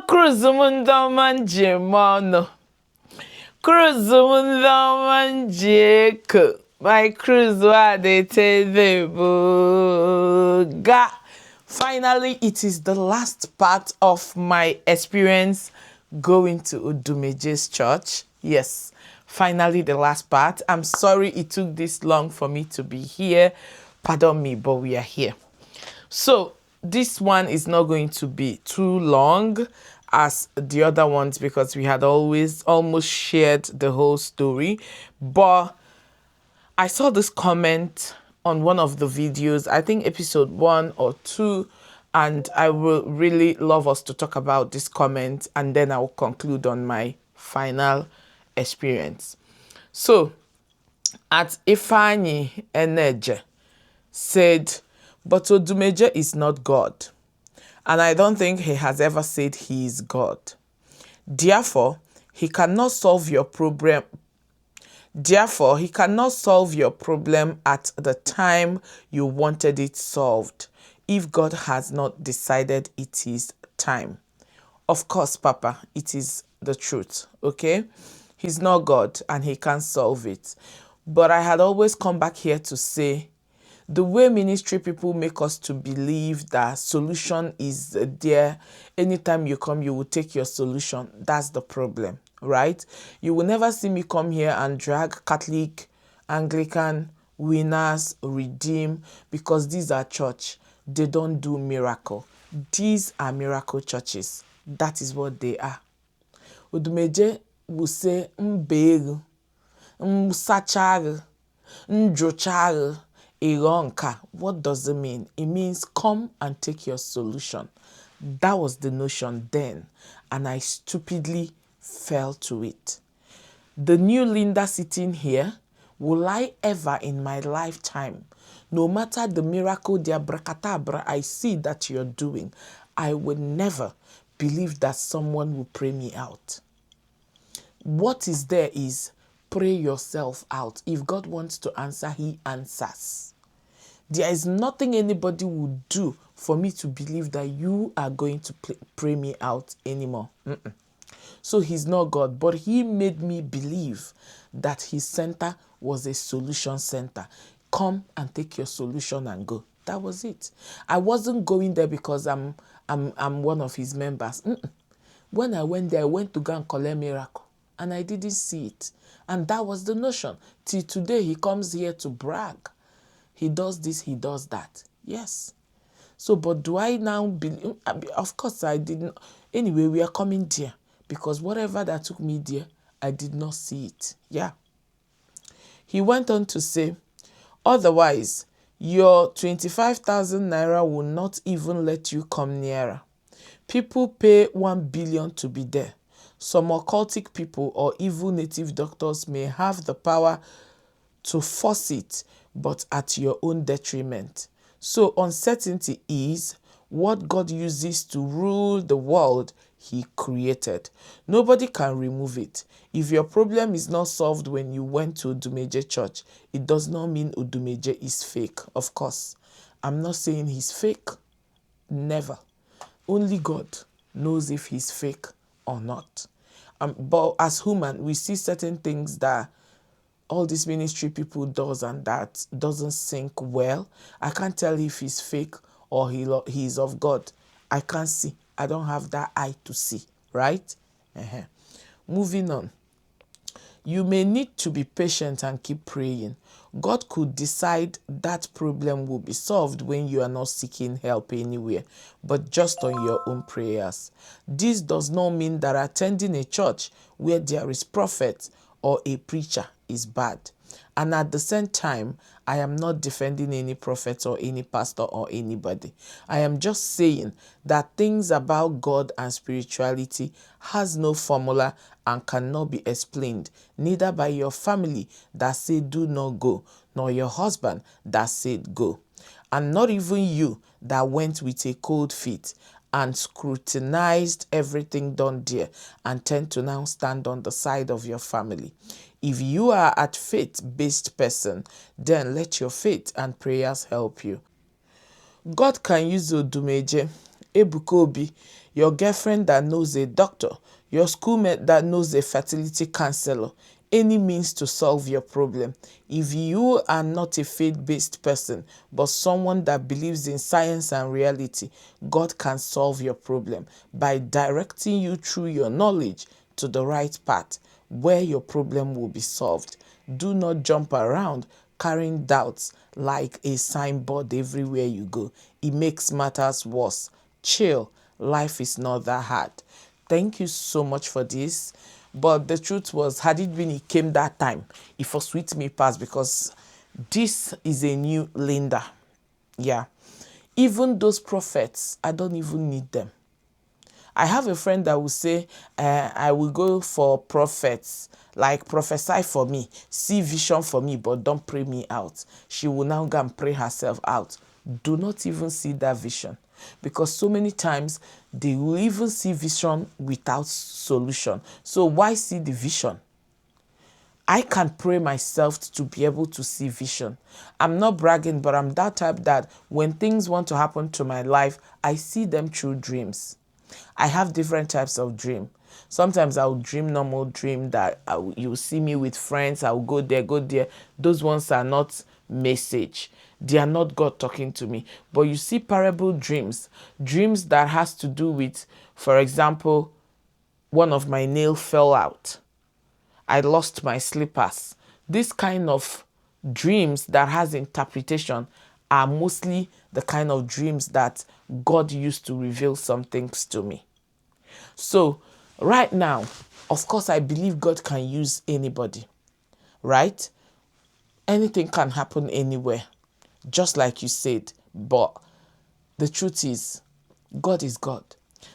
Cruzumundamanje Cruzumundamanje my cruise wa de ga. Finally, it is the last part of my experience going to Odumeje's church. Yes, finally the last part. I'm sorry it took this long for me to be here. Pardon me, but we are here. So this one is not going to be too long as the other ones because we had almost shared the whole story. But I saw this comment on one of the videos, I think episode 1 or 2, and I will really love us to talk about this comment, and then I will conclude on my final experience. So at Ifeanyi Eneje said, but Odumeje is not God, and I don't think he has ever said he is God. Therefore, he cannot solve your problem. Therefore, he cannot solve your problem at the time you wanted it solved, if God has not decided it is time. Of course, Papa, it is the truth, okay? He's not God and he can't solve it. But I had always come back here to say, the way ministry people make us to believe that solution is there, anytime you come, you will take your solution. That's the problem, right? You will never see me come here and drag Catholic, Anglican, Winners, Redeem, because these are church. They don't do miracle. These are miracle churches. That is what they are. Odumeje will say, mbegu, msachare, njochare, Ironka. What does it mean? It means come and take your solution. That was the notion then, and I stupidly fell to it. The new Linda sitting here, will I ever in my lifetime, no matter the miracle, the abracadabra I see that you're doing, I would never believe that someone will pray me out. What is there is pray yourself out. If God wants to answer, he answers. There is nothing anybody will do for me to believe that you are going to pray me out anymore. So he's not God, but he made me believe that his center was a solution center. Come and take your solution and go. That was it. I wasn't going there because I'm one of his members. When I went there, I went to go and collect miracle, and I didn't see it. And that was the notion. Till today, he comes here to brag. He does this, he does that. Yes. So, but do I now believe? Of course, I didn't. Anyway, we are coming there because whatever that took me there, I did not see it. Yeah. He went on to say, otherwise, your 25,000 naira will not even let you come nearer. People pay 1 billion to be there. Some occultic people or evil native doctors may have the power to force it, but at your own detriment. So uncertainty is what God uses to rule the world he created. Nobody can remove it. If your problem is not solved when you went to Odumeje church, it does not mean Odumeje is fake. Of course, I'm not saying he's fake. Never. Only God knows if he's fake or not. But as human, we see certain things that all these ministry people does and that doesn't sync well. I can't tell if he's fake or he's of God. I can't see. I don't have that eye to see, right? Moving on. You may need to be patient and keep praying. God could decide that problem will be solved when you are not seeking help anywhere, but just on your own prayers. This does not mean that attending a church where there is prophet or a preacher is bad. And at the same time, I am not defending any prophet or any pastor or anybody. I am just saying that things about God and spirituality has no formula and cannot be explained, neither by your family that say do not go, nor your husband that said go. And not even you that went with a cold feet and scrutinized everything done there and tend to now stand on the side of your family. If you are a faith-based person, then let your faith and prayers help you. God can use Odumeje, Ebuka Obi, your girlfriend that knows a doctor, your schoolmate that knows a fertility counselor, any means to solve your problem. If you are not a faith-based person, but someone that believes in science and reality, God can solve your problem by directing you through your knowledge to the right path where your problem will be solved. Do not jump around carrying doubts like a signboard everywhere you go. It makes matters worse. Chill. Life is not that hard. Thank you so much for this. But the truth was, had it been it came that time, it was sweet me past, because this is a new Linda. Yeah. Even those prophets, I don't even need them. I have a friend that will say, I will go for prophets, like prophesy for me, see vision for me, but don't pray me out. She will now go and pray herself out. Do not even see that vision, because so many times they will even see vision without solution. So why see the vision? I can pray myself to be able to see vision. I'm not bragging, but I'm that type that when things want to happen to my life, I see them through dreams. I have different types of dream. Sometimes I'll dream normal dream that you'll see me with friends. I'll go there, go there. Those ones are not message. They are not God talking to me. But you see parable dreams, dreams that has to do with, for example, one of my nail fell out. I lost my slippers. This kind of dreams that has interpretation are mostly the kind of dreams that God used to reveal some things to me. So right now, of course, I believe God can use anybody, right? Anything can happen anywhere, just like you said. But the truth is, God is God.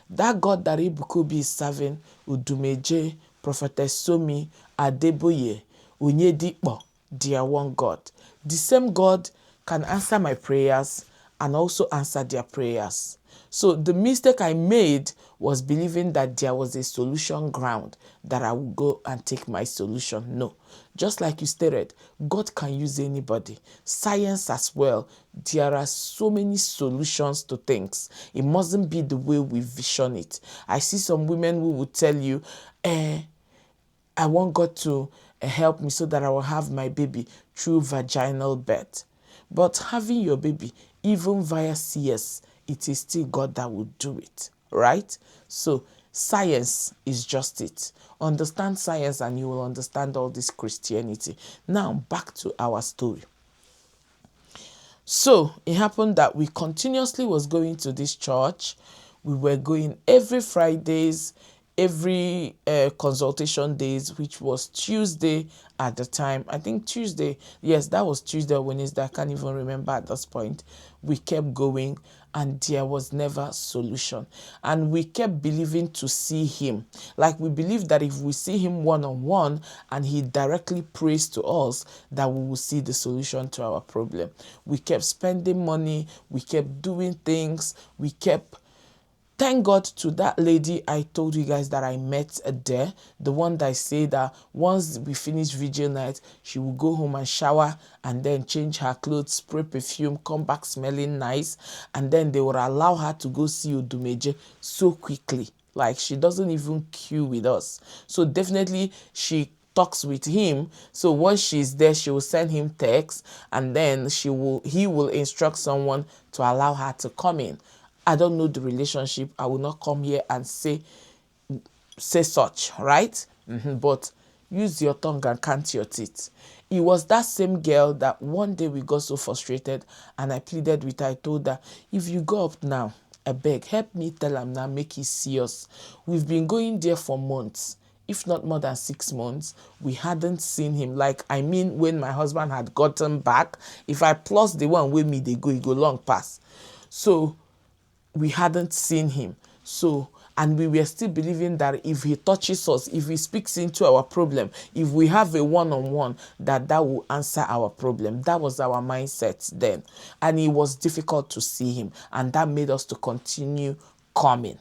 That God that Ibukobi is serving, Odumeje, Prophetess Somi, Adeboye, Onyedikpo, they are one God. The same God can answer my prayers and also answer their prayers. So the mistake I made was believing that there was a solution ground, that I would go and take my solution. No. Just like you stated, God can use anybody. Science as well. There are so many solutions to things. It mustn't be the way we vision it. I see some women who will tell you, I want God to help me so that I will have my baby through vaginal birth. But having your baby, even via CS, it is still God that will do it, right? So science is just it. Understand science and you will understand all this Christianity. Now back to our story. So it happened that we continuously was going to this church. We were going every Fridays, every consultation days, which was Tuesday at the time. I think Tuesday, yes, that was Tuesday or Wednesday. I can't even remember at this point. We kept going and there was never a solution. And we kept believing to see him. Like we believe that if we see him one-on-one and he directly prays to us, that we will see the solution to our problem. We kept spending money. We kept doing things. We kept... Thank God to that lady I told you guys that I met there, the one that I said that once we finish vigil night, she will go home and shower and then change her clothes, spray perfume, come back smelling nice, and then they would allow her to go see Odumeje so quickly. Like she doesn't even queue with us. So definitely she talks with him. So once she's there, she will send him text and then he will instruct someone to allow her to come in. I don't know the relationship. I will not come here and say such, right? But use your tongue and count your teeth. It was that same girl that one day we got so frustrated and I pleaded with her. I told her, if you go up now, I beg, help me tell him now, make it serious. We've been going there for months, if not more than 6 months. We hadn't seen him. Like, I mean, when my husband had gotten back, if I plus the one with me, they go, he go long pass. So we hadn't seen him. So, and we were still believing that if he touches us, if he speaks into our problem, if we have a one-on-one, that will answer our problem. That was our mindset then. And it was difficult to see him. And that made us to continue coming.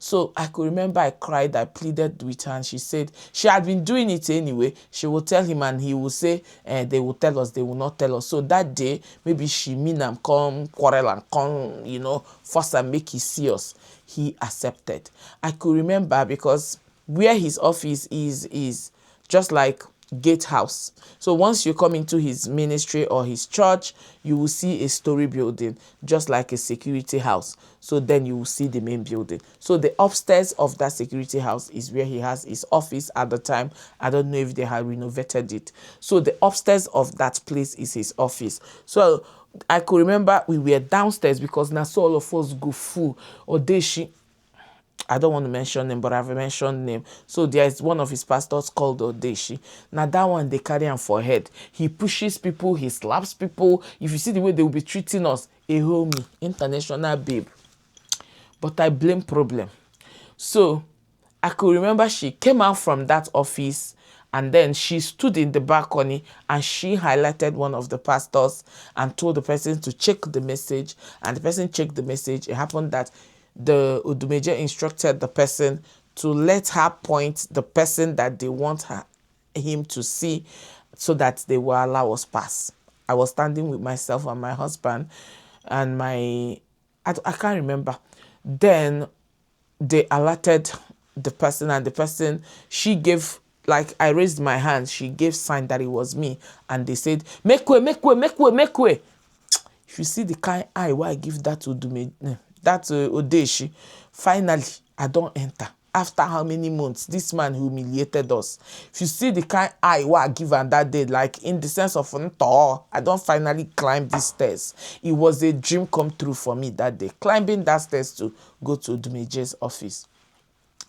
So I could remember I cried, I pleaded with her, and she said she had been doing it anyway. She will tell him and he will say, they will tell us, they will not tell us. So that day, maybe she mean am come quarrel and come, force and make he see us. He accepted. I could remember because where his office is just like gatehouse. So once you come into his ministry or his church, you will see a story building, just like a security house. So then you will see the main building. So the upstairs of that security house is where he has his office at the time. I don't know if they had renovated it. So the upstairs of that place is his office. So I could remember we were downstairs because now so all of us go full. Odeshi, I don't want to mention name, but I've mentioned name. So there is one of his pastors called Odeshi. Now that one, they carry him for head. He pushes people, he slaps people. If you see the way they will be treating us, a homie, international babe. But I blame problem. So I could remember she came out from that office and then she stood in the balcony and she highlighted one of the pastors and told the person to check the message. And the person checked the message. It happened that the Odumeje instructed the person to let her point the person that they want him to see so that they will allow us pass. I was standing with myself and my husband and I can't remember. Then they alerted the person and the person, she gave, like I raised my hand, she gave sign that it was me and they said, make way, make way, make way, make way. If you see the kind eye why I give that to Odumeje, that Odeshi, finally I don't enter. After how many months this man humiliated us. If you see the kind eye why I give on that day, like in the sense of I don't finally climb these stairs. It was a dream come true for me that day, climbing that stairs to go to Odumeje's office.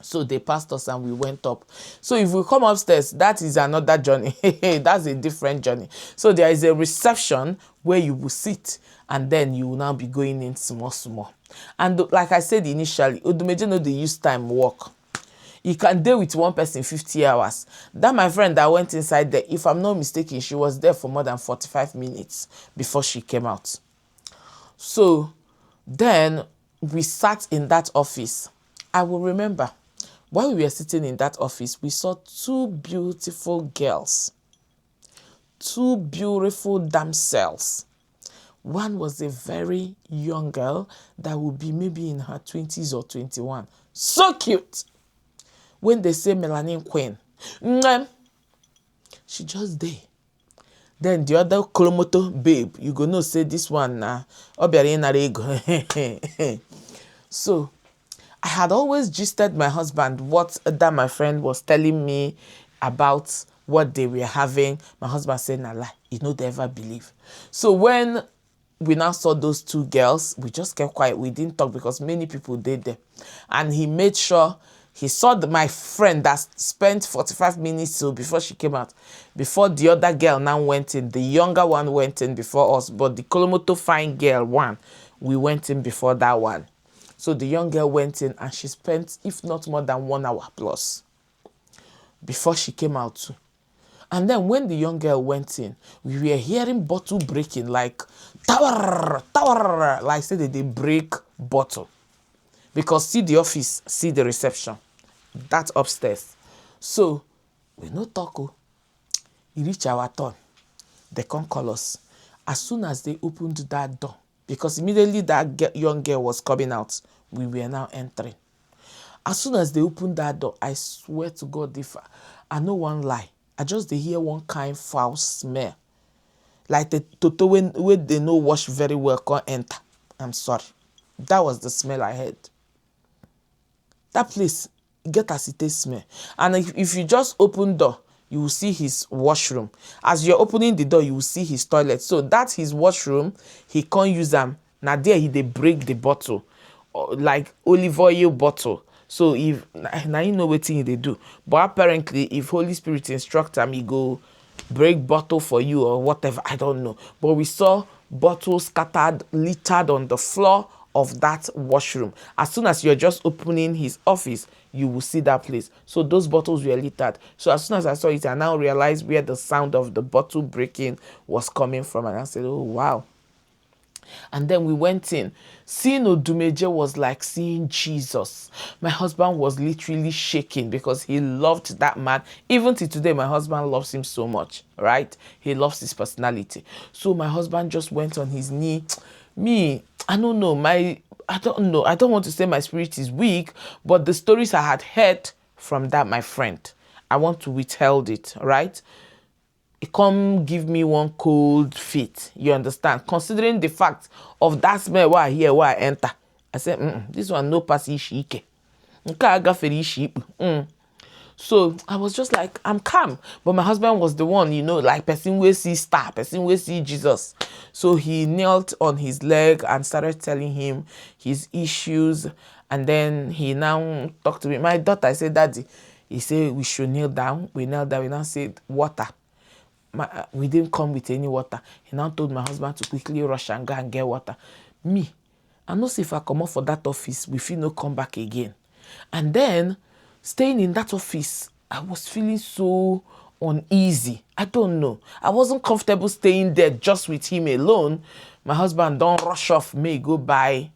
So they passed us and we went up. So if we come upstairs, that is another journey. That's a different journey. So there is a reception where you will sit and then you will now be going in small. And like I said initially, Odumeje know they use time work. You can deal with one person 50 hours. That my friend that went inside there, if I'm not mistaken, she was there for more than 45 minutes before she came out. So then we sat in that office. I will remember, while we were sitting in that office, we saw two beautiful girls. Two beautiful damsels. One was a very young girl that would be maybe in her 20s or 21. So cute. When they say melanin queen, she just there. Then the other Kolomoto babe, you go know say this one na So I had always gisted my husband what that my friend was telling me about what they were having. My husband said, nah, lie, you know they ever believe. So when we now saw those two girls, we just kept quiet. We didn't talk because many people did them. And he made sure he saw my friend that spent 45 minutes so before she came out. Before the other girl now went in, the younger one went in before us, but the Kolomoto fine girl one, we went in before that one. So the young girl went in and she spent, if not more than 1 hour plus before she came out too. And then when the young girl went in, we were hearing bottle breaking, like tower, tower, like say that they break bottle. Because see the office, see the reception, that's upstairs. So we no talk. It reach our turn. They come call us. As soon as they opened that door, because immediately that young girl was coming out, we were now entering. As soon as they opened that door, I swear to God, I no one lie. I just hear one kind foul smell. Like the toto when they no wash very well can't enter. I'm sorry. That was the smell I heard. That place, get as it smell. And if you just open door, you will see his washroom. As you're opening the door, you will see his toilet. So that's his washroom. He can't use them. Now there they break the bottle, like olive oil bottle. So if now you know what thing they do. But apparently, if Holy Spirit instruct him, he go break bottle for you or whatever. I don't know. But we saw bottles scattered, littered on the floor of that washroom. As soon as you're just opening his office, you will see that place. So those bottles were littered. So as soon as I saw it, I now realized where the sound of the bottle breaking was coming from. And I said, oh, wow. And then we went in. Seeing Odumeje was like seeing Jesus. My husband was literally shaking because he loved that man. Even till today, my husband loves him so much, right? He loves his personality. So my husband just went on his knee. Me, I don't know. I don't know. I don't want to say my spirit is weak, but the stories I had heard from that, my friend, I want to withhold it, right? It come give me one cold feet. You understand? Considering the fact of that smell where I hear, where I enter, I said, this one no pass ishike. So I was just like, I'm calm. But my husband was the one, like person will see star, person will see Jesus. So he knelt on his leg and started telling him his issues. And then he now talked to me. My daughter, I said, Daddy, he said we should kneel down. We knelt down. We now said, water. We didn't come with any water. He now told my husband to quickly rush and go and get water. Me, I know if I come out for that office, we feel no come back again. And then, staying in that office, I was feeling so uneasy. I don't know. I wasn't comfortable staying there just with him alone. My husband don't rush off, may go buy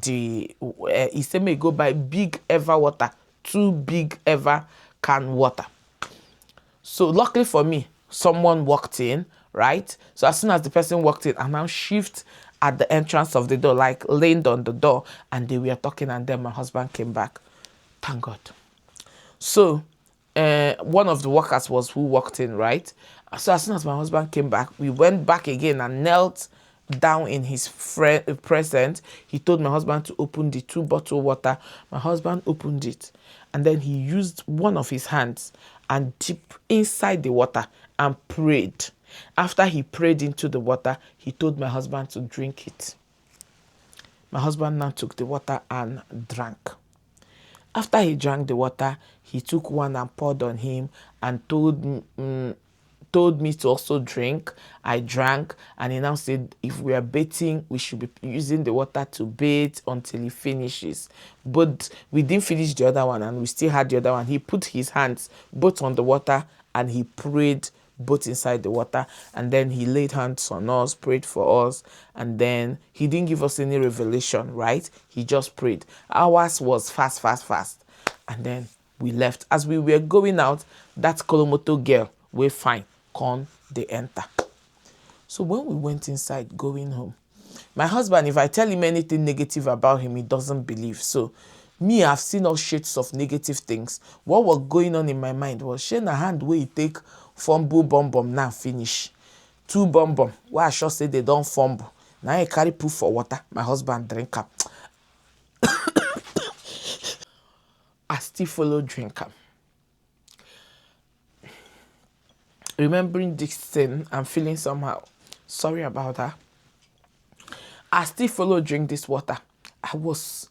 he said may go buy big ever water, 2 big ever can water. So luckily for me, someone walked in, right? So as soon as the person walked in, I now shift at the entrance of the door, like leaned on the door, and they were talking, and then my husband came back. Thank God. So one of the workers was who walked in, right? So as soon as my husband came back, we went back again and knelt down in his presence. He told my husband to open the 2 bottle water. My husband opened it, and then he used one of his hands and dipped inside the water and prayed. After he prayed into the water, he told my husband to drink it. My husband now took the water and drank. After he drank the water, he took one and poured on him and told me to also drink. I drank, and he now said if we are bathing, we should be using the water to bathe until he finishes. But we didn't finish the other one, and we still had the other one. He put his hands both on the water and he prayed both inside the water, and then he laid hands on us, prayed for us, and then he didn't give us any revelation, right? He just prayed. Ours was fast, and then we left. As we were going out, that Kolomoto girl, we fine, come, they enter. So when we went inside, going home, my husband, if I tell him anything negative about him, he doesn't believe. So me, I've seen all shades of negative things. What was going on in my mind was, share a hand where you take fumble bomb now finish. 2 bomb. Why I sure say they don't fumble. Now I carry proof for water. My husband drink up. I still follow drink up. Remembering this thing, I'm feeling somehow sorry about her. I still follow drink this water. I was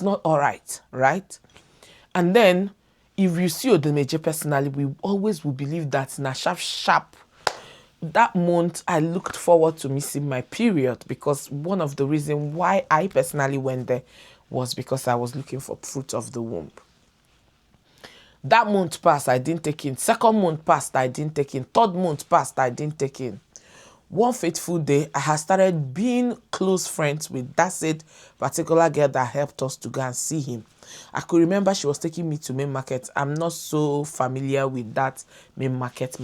not all right? And then, if you see Odumeje personally, we always will believe that na sharp. That month, I looked forward to missing my period because one of the reasons why I personally went there was because I was looking for fruit of the womb. That month passed, I didn't take in. 2nd month passed, I didn't take in. 3rd month passed, I didn't take in. One fateful day, I had started being close friends with that said particular girl that helped us to go and see him. I could remember she was taking me to main market. I'm not so familiar with that main market.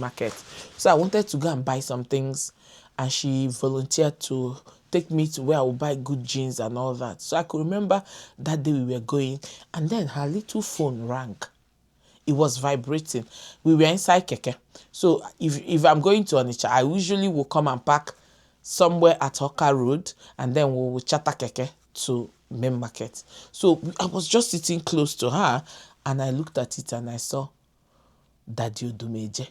So I wanted to go and buy some things, and she volunteered to take me to where I would buy good jeans and all that. So I could remember that day we were going, and then her little phone rang. It was vibrating. We were inside keke. So if I'm going to Onitsha, I usually will come and park somewhere at Oka Road, and then we will charter keke to main market. So I was just sitting close to her, and I looked at it and I saw Daddy Odumeje.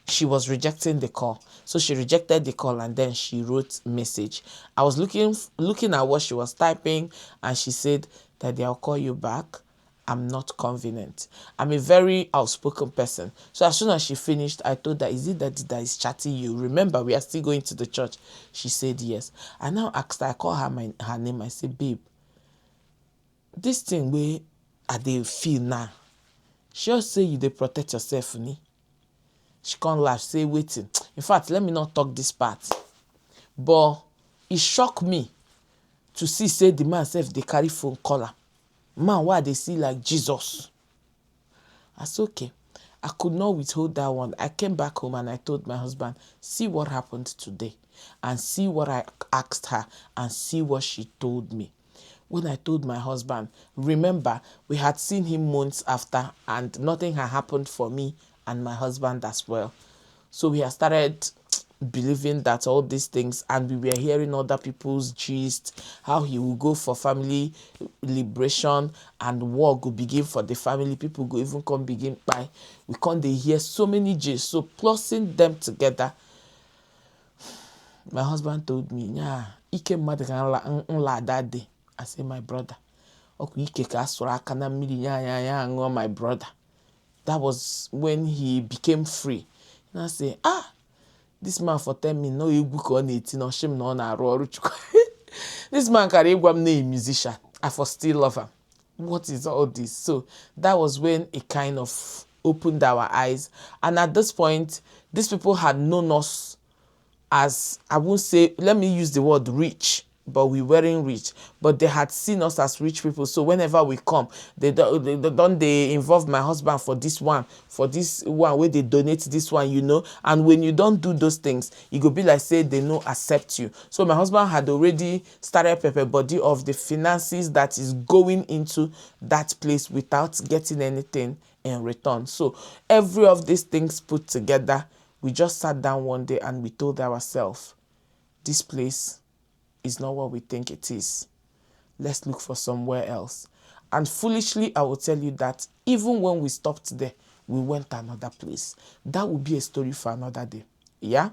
She was rejecting the call. So she rejected the call, and then she wrote message. I was looking at what she was typing, and she said, Daddy, I'll call you back. I'm not convenient. I'm a very outspoken person. So as soon as she finished, I told her, is it Daddy that is chatting you? Remember, we are still going to the church. She said yes. I now asked her, I call her her name. I said, babe, this thing where I dey feel now, she just say you dey protect yourself, ni. She can't laugh, say waiting. In fact, let me not talk this part. But it shocked me to see say the man sef dey carry phone collar. Man why they see like Jesus. I said, okay. I could not withhold that one. I came back home and I told my husband, see what happened today and see what I asked her and see what she told me. When I told my husband, remember, we had seen him months after and nothing had happened for me and my husband as well. So we had started believing that all these things, and we were hearing other people's gist, how he will go for family liberation and war will begin for the family. People go even come begin by. We can't they hear so many gist. So plussing them together, my husband told me, yeah, Ike mad that day. I say, my brother. My brother. That was when he became free. And I say, this man for 10 minutes, no, you book on 18 or shame no na ro. This man carry a musician. I for still love him. What is all this? So that was when it kind of opened our eyes. And at this point, these people had known us as, I won't say, let me use the word rich, but we weren't rich, but they had seen us as rich people. So whenever we come, they involve my husband for this one where they donate this one, you know. And when you don't do those things, it could be like say they no accept you. So my husband had already started pepper body of the finances that is going into that place without getting anything in return. So every of these things put together, we just sat down one day and we told ourselves, this place is not what we think it is. Let's look for somewhere else. And foolishly, I will tell you that even when we stopped there, we went to another place. That would be a story for another day. Yeah?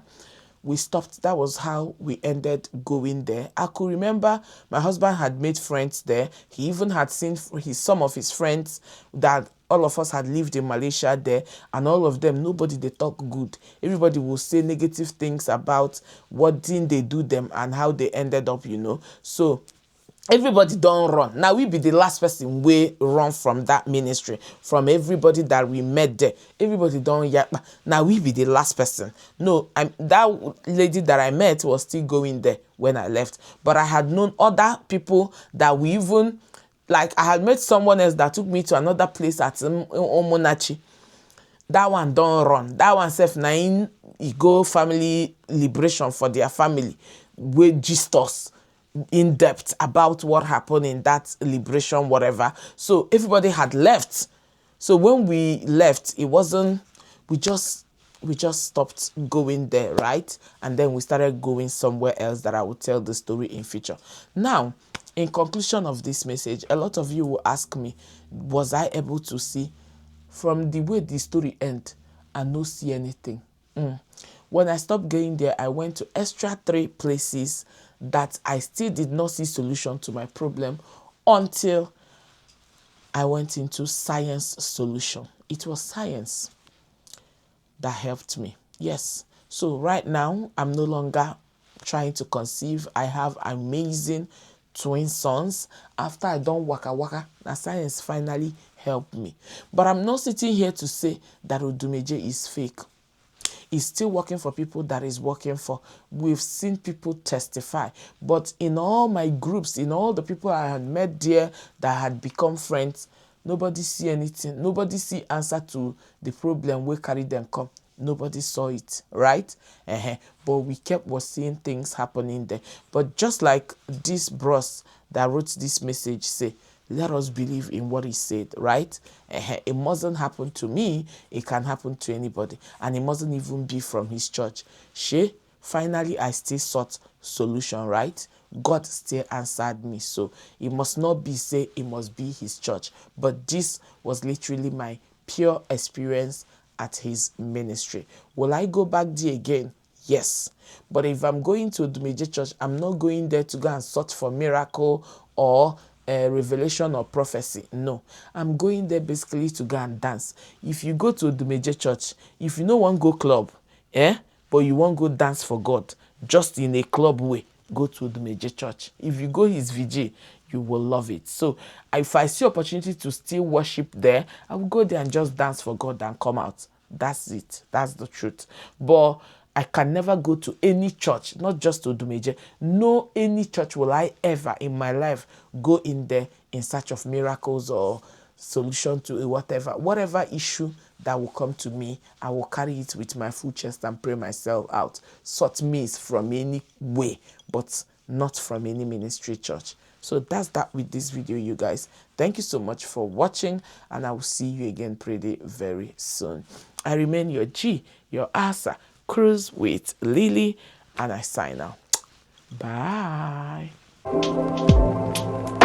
We stopped. That was how we ended going there. I could remember my husband had made friends there. He even had seen some of his friends that all of us had lived in Malaysia there, and all of them, nobody they talk good. Everybody will say negative things about what didn't they do them and how they ended up, you know. So everybody don't run. Now we be the last person we run from that ministry, from everybody that we met there. Everybody don't yap. Now we be the last person. No, that lady that I met was still going there when I left. But I had known other people that we even, like I had met someone else that took me to another place at Omonachi. That one don't run. That one self nine go family liberation for their family. We gist us in depth about what happened in that liberation, whatever. So everybody had left. So when we left, it wasn't, we just stopped going there, right? And then we started going somewhere else that I will tell the story in future. Now, in conclusion of this message, a lot of you will ask me, was I able to see from the way the story end and not see anything? When I stopped going there, I went to extra 3 places that I still did not see solution to my problem until I went into science solution. It was science that helped me. Yes. So right now, I'm no longer trying to conceive. I have amazing twin sons. After I done waka, the science finally helped me. But I'm not sitting here to say that Odumeje is fake. It's still working for people that is working for. We've seen people testify. But in all my groups, in all the people I had met there that had become friends, nobody see anything. Nobody see answer to the problem we carry them come. Nobody saw it, right? But we kept seeing things happening there. But just like this bros that wrote this message say, let us believe in what he said, right? It mustn't happen to me. It can happen to anybody. And it mustn't even be from his church. Finally, I still sought solution, right? God still answered me. So it must not be say it must be his church. But this was literally my pure experience at his ministry. Will I go back there again? Yes. But if I'm going to Odumeje Church, I'm not going there to go and search for miracle or revelation or prophecy. No. I'm going there basically to go and dance. If you go to Odumeje Church, if you no want go club, but you want go dance for God, just in a club way, go to Odumeje Church. If you go his VJ, you will love it. So if I see opportunity to still worship there, I will go there and just dance for God and come out. That's it. That's the truth. But I can never go to any church, not just Odumeje. No any church will I ever in my life go in there in search of miracles or solution to whatever issue that will come to me. I will carry it with my full chest and pray myself out. Sort me from any way, but not from any ministry church. So that's that with this video, you guys. Thank you so much for watching, and I will see you again pretty very soon. I remain your G, your Asa, Cruise with Lily, and I sign out. Bye.